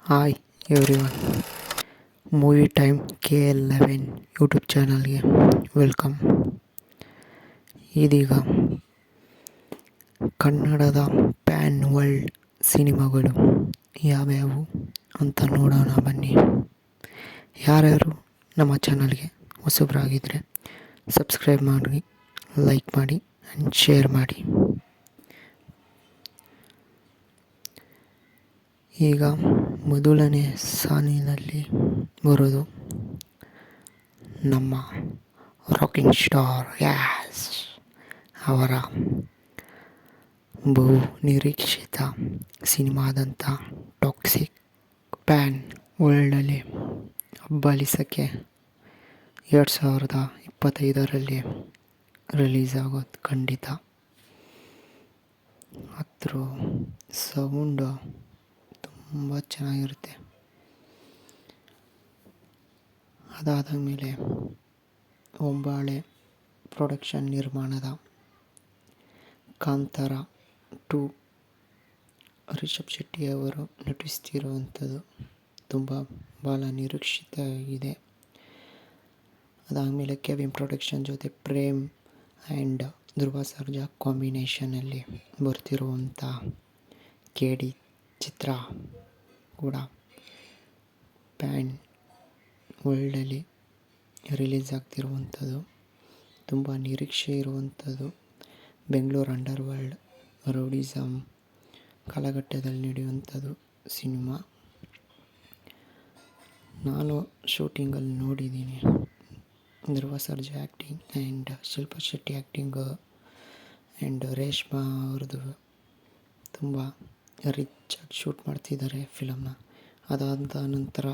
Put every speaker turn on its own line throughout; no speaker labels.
Hi everyone, movie time KL11 YouTube ಚಾನಲ್ಗೆ welcome. ಇದೀಗ ಕನ್ನಡದ ಪ್ಯಾನ್ ವರ್ಲ್ಡ್ ಸಿನಿಮಾಗಳು ಯಾವ್ಯಾವು ಅಂತ ನೋಡೋಣ ಬನ್ನಿ. ಯಾರ್ಯಾರು ನಮ್ಮ ಚಾನಲ್ಗೆ ಹೊಸಬ್ರಾಗಿದ್ದರೆ ಸಬ್ಸ್ಕ್ರೈಬ್ ಮಾಡಿ, ಲೈಕ್ ಮಾಡಿ ಆ್ಯಂಡ್ ಶೇರ್ ಮಾಡಿ. ಈಗ ಮೊದಲನೇ ಸಾಲಿನಲ್ಲಿ ಬರೋದು ನಮ್ಮ ರಾಕಿಂಗ್ ಸ್ಟಾರ್ ಯಾಸ್ ಅವರ ಬಹು ನಿರೀಕ್ಷಿತ ಸಿನಿಮಾದಂಥ ಟಾಕ್ಸಿಕ್ ಪ್ಯಾನ್ ವರ್ಲ್ಡಲ್ಲಿ ಅಬ್ಬಲಿಸಕ್ಕೆ 2025ರಲ್ಲಿ ರಿಲೀಸ್ ಆಗೋದು ಖಂಡಿತ. ಅದ್ರ ಸೌಂಡು ತುಂಬ ಚೆನ್ನಾಗಿರುತ್ತೆ. ಅದಾದ ಮೇಲೆ ಒಂಬಾಳೆ ಪ್ರೊಡಕ್ಷನ್ ನಿರ್ಮಾಣದ ಕಾಂತಾರ 2 ರಿಷಬ್ ಶೆಟ್ಟಿ ಅವರು ನಟಿಸ್ತಿರುವಂಥದ್ದು ತುಂಬ ಭಾಳ ನಿರೀಕ್ಷಿತ ಆಗಿದೆ. ಅದಾದಮೇಲೆ ಕೆವಿನ್ ಪ್ರೊಡಕ್ಷನ್ ಜೊತೆ ಪ್ರೇಮ್ ಆ್ಯಂಡ್ ಧ್ರುವ ಸರ್ಜಾ ಕಾಂಬಿನೇಷನಲ್ಲಿ ಬರ್ತಿರುವಂಥ KD ಚಿತ್ರ ಕೂಡ ಪ್ಯಾನ್ ವರ್ಲ್ಡಲ್ಲಿ ರಿಲೀಸ್ ಆಗ್ತಿರುವಂಥದ್ದು, ತುಂಬ ನಿರೀಕ್ಷೆ ಇರುವಂಥದ್ದು. ಬೆಂಗಳೂರು ಅಂಡರ್ ವರ್ಲ್ಡ್ ರೌಡಿಸಮ್ ಕಾಲಘಟ್ಟದಲ್ಲಿ ನಡೆಯುವಂಥದ್ದು ಸಿನಿಮಾ. ನಾನು ಶೂಟಿಂಗಲ್ಲಿ ನೋಡಿದ್ದೀನಿ. Dhruva Sarja acting and Shilpa Shetty acting and Reshma ಅವ್ರದ್ದು ತುಂಬ ರಿಚಾಗಿ ಶೂಟ್ ಮಾಡ್ತಿದ್ದಾರೆ ಫಿಲಮ್ನ. ಅದಾದ ನಂತರ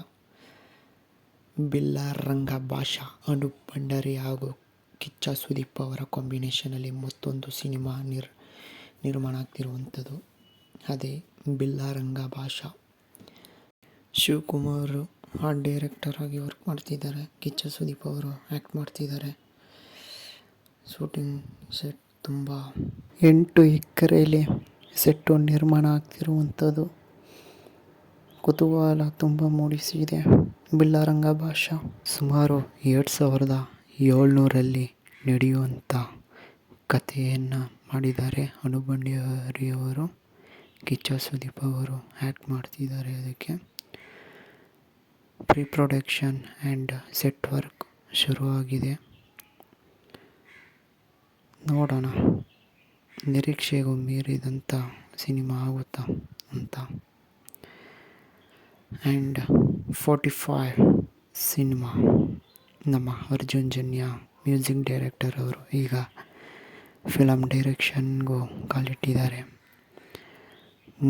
ಬಿಲ್ಲಾರಂಗ ಭಾಷಾ, ಅನೂಪ್ ಭಂಡಾರಿ ಹಾಗೂ ಕಿಚ್ಚ ಸುದೀಪ್ ಅವರ ಕಾಂಬಿನೇಷನಲ್ಲಿ ಮತ್ತೊಂದು ಸಿನಿಮಾ ನಿರ್ಮಾಣ ಆಗ್ತಿರುವಂಥದ್ದು, ಅದೇ ಬಿಲ್ಲಾರಂಗ ಭಾಷಾ. ಶಿವಕುಮಾರ್ ಆರ್ಟ್ ಡೈರೆಕ್ಟರ್ ಆಗಿ ವರ್ಕ್ ಮಾಡ್ತಿದ್ದಾರೆ, ಕಿಚ್ಚ ಸುದೀಪ್ ಅವರು ಆ್ಯಕ್ಟ್ ಮಾಡ್ತಿದ್ದಾರೆ. ಶೂಟಿಂಗ್ ಸೆಟ್ ತುಂಬ 8 ಎಕರೆಯಲ್ಲಿ ಸೆಟ್ಟು ನಿರ್ಮಾಣ ಆಗ್ತಿರುವಂಥದ್ದು ಕುತೂಹಲ ತುಂಬ ಮೂಡಿಸಿದೆ. ಬಿಲ್ಲಾರಂಗ ಭಾಷಾ ಸುಮಾರು 2700ರಲ್ಲಿ ನಡೆಯುವಂಥ ಕಥೆಯನ್ನು ಮಾಡಿದ್ದಾರೆ ಅನೂಪ್ ಭಂಡಾರಿ ಅವರು. ಕಿಚ್ಚ ಸುದೀಪ್ ಅವರು ಆ್ಯಕ್ಟ್ ಮಾಡ್ತಿದ್ದಾರೆ. ಅದಕ್ಕೆ pre production and set work ಶುರುವಾಗಿದೆ. ನೋಡೋಣ, ನಿರೀಕ್ಷೆಗೂ ಮೀರಿದಂಥ ಸಿನಿಮಾ ಆಗುತ್ತಾ ಅಂತ. ಆ್ಯಂಡ್ 45 ಸಿನಿಮಾ ನಮ್ಮ ಅರ್ಜುನ್ ಜನ್ಯ ಮ್ಯೂಸಿಕ್ ಡೈರೆಕ್ಟರ್ ಅವರು ಈಗ ಫಿಲಮ್ ಡೈರೆಕ್ಷನ್ಗೂ ಕಾಲಿಟ್ಟಿದ್ದಾರೆ.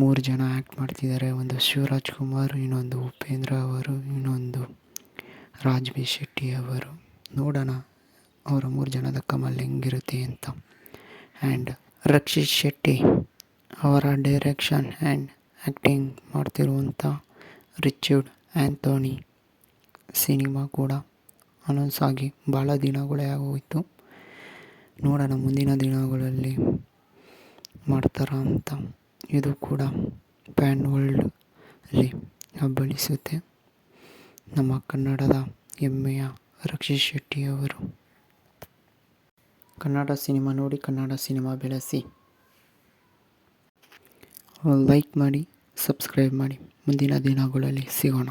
3 ಜನ ಆ್ಯಕ್ಟ್ ಮಾಡ್ತಿದ್ದಾರೆ. ಒಂದು ಶಿವರಾಜ್ ಕುಮಾರ್, ಇನ್ನೊಂದು ಉಪೇಂದ್ರ ಅವರು, ಇನ್ನೊಂದು ರಾಜ್ ಬಿ ಶೆಟ್ಟಿ ಅವರು. ನೋಡೋಣ ಅವರ 3 ಜನದ ಕಮಲ್ ಹೆಂಗಿರುತ್ತೆ ಅಂತ. ಆ್ಯಂಡ್ ರಕ್ಷಿತ್ ಶೆಟ್ಟಿ ಅವರ ಡೈರೆಕ್ಷನ್ ಆ್ಯಂಡ್ ಆ್ಯಕ್ಟಿಂಗ್ ಮಾಡ್ತಿರುವಂಥ ರಿಚರ್ಡ್ ಆ್ಯಂಥೋನಿ ಸಿನಿಮಾ ಕೂಡ ಅನೌನ್ಸ್ ಆಗಿ ಭಾಳ ದಿನಗಳೇ ಆಗೋಯಿತು. ನೋಡೋಣ ಮುಂದಿನ ದಿನಗಳಲ್ಲಿ ಮಾಡ್ತಾರಾ ಅಂತ. ಇದು ಕೂಡ ಪ್ಯಾನ್ ವರ್ಲ್ಡಲ್ಲಿ ಅಬ್ಬಲಿಸುತ್ತೆ. ನಮ್ಮ ಕನ್ನಡದ ಹೆಮ್ಮೆಯ ರಕ್ಷಿತ್ ಶೆಟ್ಟಿ ಅವರು. ಕನ್ನಡ ಸಿನಿಮಾ ನೋಡಿ, ಕನ್ನಡ ಸಿನಿಮಾ ಬೆಳೆಸಿ. ಲೈಕ್ ಮಾಡಿ, ಸಬ್ಸ್ಕ್ರೈಬ್ ಮಾಡಿ. ಮುಂದಿನ ದಿನಗಳಲ್ಲಿ ಸಿಗೋಣ.